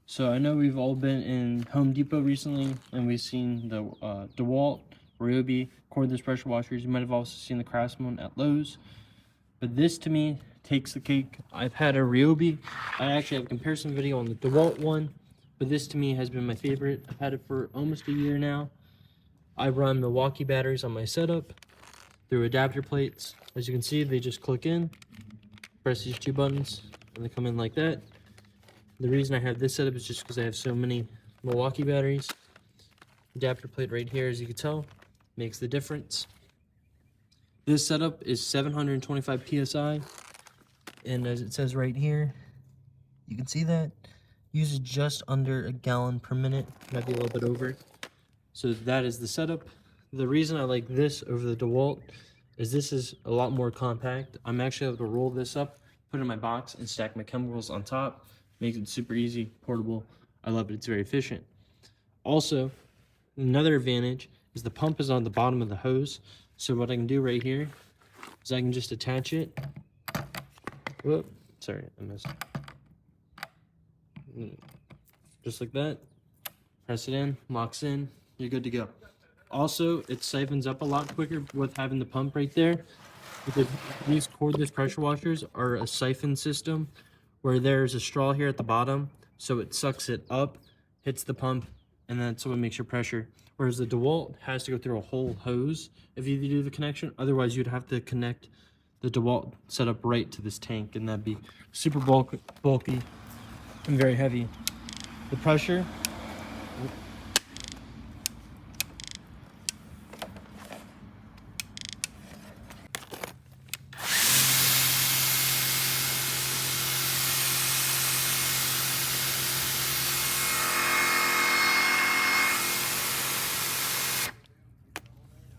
So I know we've all been in Home Depot recently, and we've seen the DeWalt, Ryobi, cordless pressure washers. You might have also seen the Craftsman at Lowe's. But this, to me, takes the cake. I've had a Ryobi. I actually have a comparison video on the DeWalt one, but this, to me, has been my favorite. I've had it for almost a year now. I run Milwaukee batteries on my setup through adapter plates. As you can see, they just click in, press these two buttons, and they come in like that. The reason I have this setup is just because I have so many Milwaukee batteries. Adapter plate right here, as you can tell, makes the difference. This setup is 725 PSI, and as it says right here, you can see that uses just under a gallon per minute, might be a little bit over. So that is the setup. The reason I like this over the DeWalt is this is a lot more compact. I'm actually able to roll this up, put it in my box, and stack my chemicals on top. Makes it super easy, portable. I love it, it's very efficient. Also, another advantage is the pump is on the bottom of the hose. So what I can do right here is I can just attach it. Whoop, sorry, I missed. Just like that. Press it in, locks in, you're good to go. Also, it siphons up a lot quicker with having the pump right there, because these cordless pressure washers are a siphon system where there's a straw here at the bottom, so it sucks it up, hits the pump, and that's what makes your pressure. Whereas the DeWalt has to go through a whole hose if you do the connection. Otherwise, you'd have to connect the DeWalt setup right to this tank, and that'd be super bulky and very heavy. The pressure,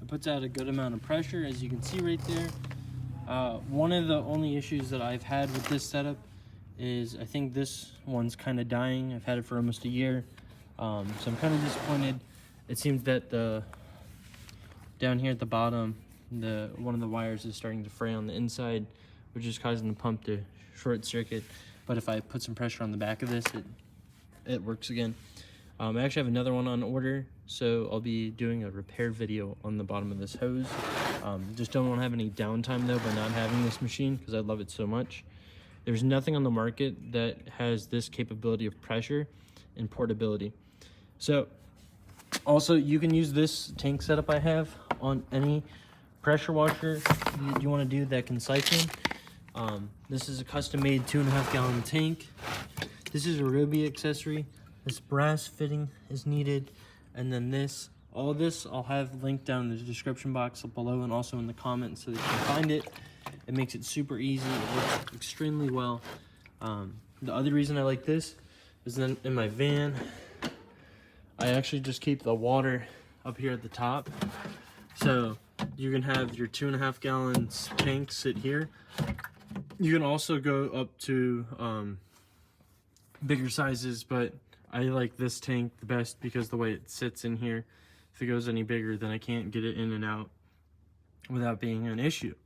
puts out a good amount of pressure, as you can see right there. One of the only issues that I've had with this setup is I think this one's kind of dying. I've had it for almost a year, so I'm kind of disappointed. It seems that down here at the bottom, one of the wires is starting to fray on the inside, which is causing the pump to short circuit. But if I put some pressure on the back of this, it works again. I actually have another one on order, so I'll be doing a repair video on the bottom of this hose. Just don't want to have any downtime though by not having this machine, because I love it so much. There's nothing on the market that has this capability of pressure and portability. So also, you can use this tank setup I have on any pressure washer you want to do that can siphon. This is a custom-made 2.5 gallon tank. This is a Ryobi accessory. This brass fitting is needed, and then all this I'll have linked down in the description box below and also in the comments so that you can find it. It makes it super easy. It works extremely well. The other reason I like this is then in my van, I actually just keep the water up here at the top. So you can have your 2.5 gallons tank sit here. You can also go up to bigger sizes, but I like this tank the best because the way it sits in here. If it goes any bigger, then I can't get it in and out without being an issue.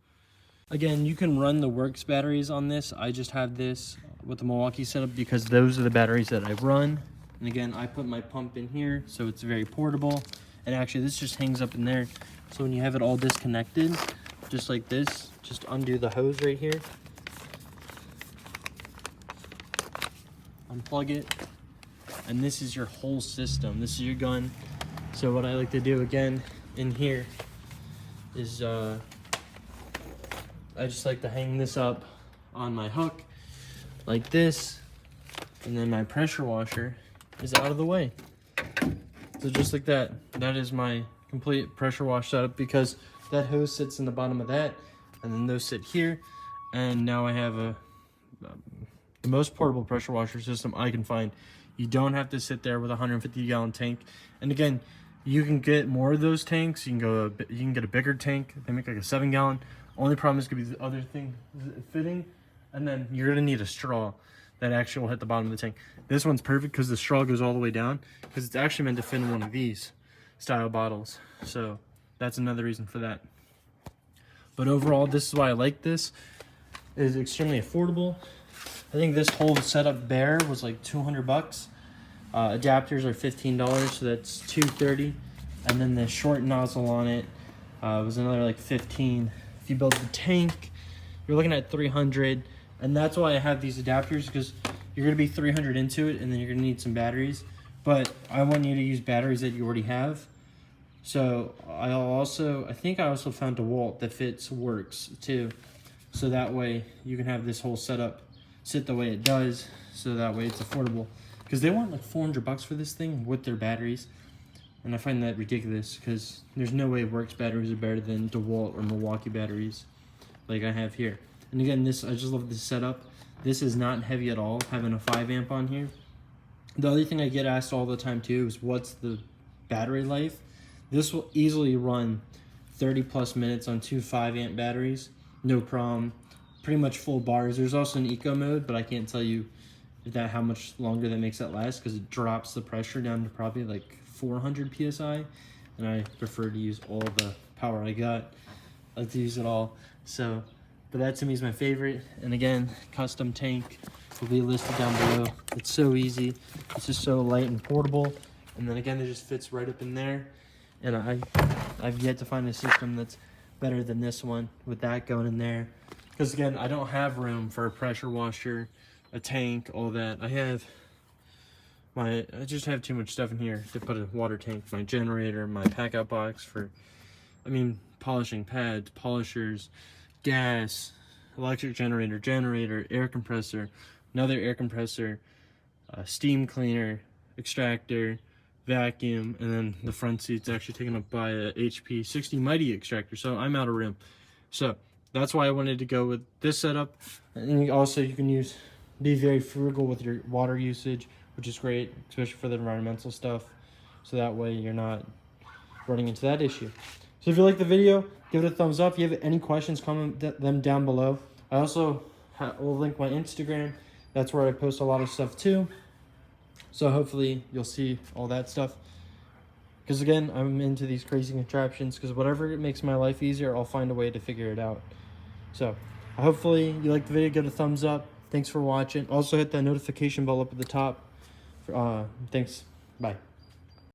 Again, you can run the WORX batteries on this. I just have this with the Milwaukee setup because those are the batteries that I run. And again, I put my pump in here, so it's very portable. And actually, this just hangs up in there. So when you have it all disconnected, just like this, just undo the hose right here. Unplug it. And this is your whole system. This is your gun. So what I like to do again in here is I just like to hang this up on my hook like this, and then my pressure washer is out of the way. So just like that. That is my complete pressure wash setup, because that hose sits in the bottom of that, and then those sit here, and now I have the most portable pressure washer system I can find. You don't have to sit there with a 150 gallon tank. And again, you can get more of those tanks. You can get a bigger tank. They make like a 7 gallon. Only problem is gonna be the other thing fitting, and then you're gonna need a straw that actually will hit the bottom of the tank. This one's perfect because the straw goes all the way down, because it's actually meant to fit in one of these style bottles. So that's another reason for that. But overall, this is why I like this. It is extremely affordable. I think this whole setup bare was like 200 bucks. Adapters are $15, so that's $230. And then the short nozzle on it was another like $15. If you build the tank, you're looking at $300. And that's why I have these adapters, because you're gonna be $300 into it, and then you're gonna need some batteries. But I want you to use batteries that you already have. So I think I also found a DeWalt that fits WORX too. So that way you can have this whole setup sit the way it does, so that way it's affordable. Because they want like $400 for this thing with their batteries. And I find that ridiculous, because there's no way WORX batteries are better than DeWalt or Milwaukee batteries like I have here. And again, I just love this setup. This is not heavy at all, having a 5 amp on here. The other thing I get asked all the time too is what's the battery life? This will easily run 30 plus minutes on 2 5 amp batteries, no problem. Pretty much full bars. There's also an eco mode, but I can't tell you how much longer that makes that last, because it drops the pressure down to probably like 400 psi, and I prefer to use all the power I got. I like to use it all. So, but that to me is my favorite. And again, custom tank will be listed down below. It's so easy. It's just so light and portable. And then again, it just fits right up in there. And I've yet to find a system that's better than this one with that going in there. Because again, I don't have room for a pressure washer, a tank, all that. I just have too much stuff in here to put a water tank, my generator, my pack out box for, polishing pads, polishers, gas, electric generator, air compressor, another air compressor, steam cleaner, extractor, vacuum, and then the front seat's actually taken up by a HP 60 Mighty extractor, so I'm out of room. So that's why I wanted to go with this setup. And also you can be very frugal with your water usage, which is great, especially for the environmental stuff. So that way you're not running into that issue. So if you like the video, give it a thumbs up. If you have any questions, comment them down below. I also will link my Instagram. That's where I post a lot of stuff too. So hopefully you'll see all that stuff. Because again, I'm into these crazy contraptions, because whatever makes my life easier, I'll find a way to figure it out. So hopefully you like the video, give it a thumbs up. Thanks for watching. Also hit that notification bell up at the top. Thanks. Bye.